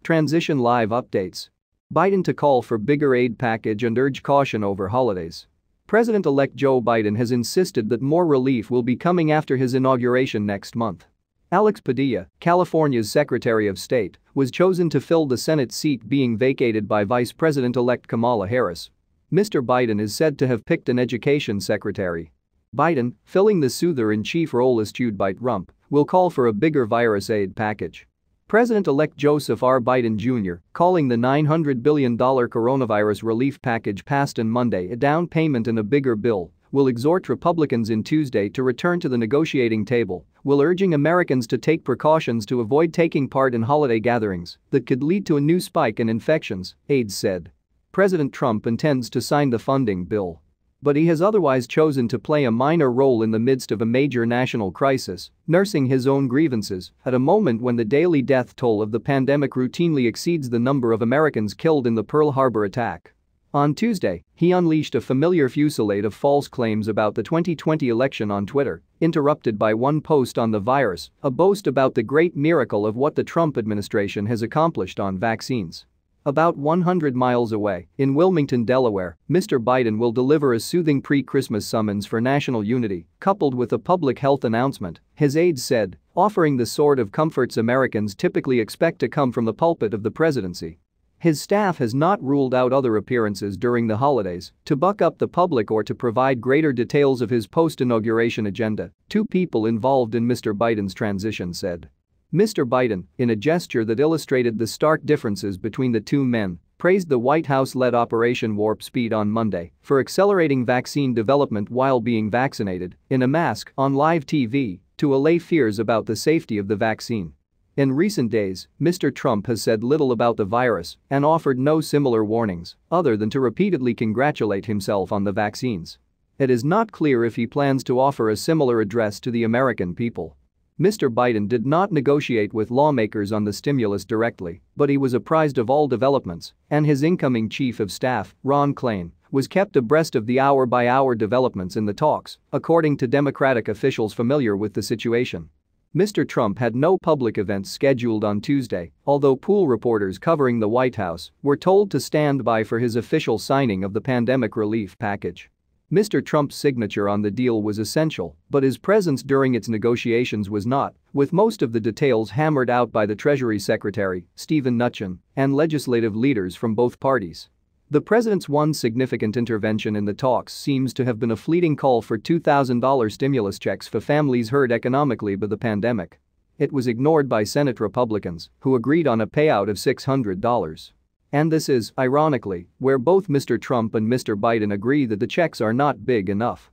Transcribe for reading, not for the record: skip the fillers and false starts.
Transition Live updates. Biden to call for bigger aid package and urge caution over holidays. President-elect Joe Biden has insisted that more relief will be coming after his inauguration next month. Alex Padilla, California's Secretary of State, was chosen to fill the Senate seat being vacated by Vice President-elect Kamala Harris. Mr. Biden is said to have picked an education secretary. Biden, filling the soother-in-chief role eschewed by Trump, will call for a bigger virus aid package. President-elect Joseph R. Biden Jr., calling the $900 billion coronavirus relief package passed on Monday a down payment in a bigger bill, will exhort Republicans in Tuesday to return to the negotiating table, while urging Americans to take precautions to avoid taking part in holiday gatherings that could lead to a new spike in infections, aides said. President Trump intends to sign the funding bill. But he has otherwise chosen to play a minor role in the midst of a major national crisis, nursing his own grievances at a moment when the daily death toll of the pandemic routinely exceeds the number of Americans killed in the Pearl Harbor attack. On Tuesday, he unleashed a familiar fusillade of false claims about the 2020 election on Twitter, interrupted by one post on the virus, a boast about the great miracle of what the Trump administration has accomplished on vaccines. About 100 miles away, in Wilmington, Delaware, Mr. Biden will deliver a soothing pre-Christmas summons for national unity, coupled with a public health announcement, his aides said, offering the sort of comforts Americans typically expect to come from the pulpit of the presidency. His staff has not ruled out other appearances during the holidays to buck up the public or to provide greater details of his post-inauguration agenda, two people involved in Mr. Biden's transition said. Mr. Biden, in a gesture that illustrated the stark differences between the two men, praised the White House-led Operation Warp Speed on Monday for accelerating vaccine development while being vaccinated, in a mask, on live TV, to allay fears about the safety of the vaccine. In recent days, Mr. Trump has said little about the virus and offered no similar warnings, other than to repeatedly congratulate himself on the vaccines. It is not clear if he plans to offer a similar address to the American people. Mr. Biden did not negotiate with lawmakers on the stimulus directly, but he was apprised of all developments, and his incoming chief of staff, Ron Klain, was kept abreast of the hour-by-hour developments in the talks, according to Democratic officials familiar with the situation. Mr. Trump had no public events scheduled on Tuesday, although pool reporters covering the White House were told to stand by for his official signing of the pandemic relief package. Mr. Trump's signature on the deal was essential, but his presence during its negotiations was not, with most of the details hammered out by the Treasury Secretary, Steven Mnuchin, and legislative leaders from both parties. The president's one significant intervention in the talks seems to have been a fleeting call for $2,000 stimulus checks for families hurt economically by the pandemic. It was ignored by Senate Republicans, who agreed on a payout of $600. And this is, ironically, where both Mr. Trump and Mr. Biden agree that the checks are not big enough.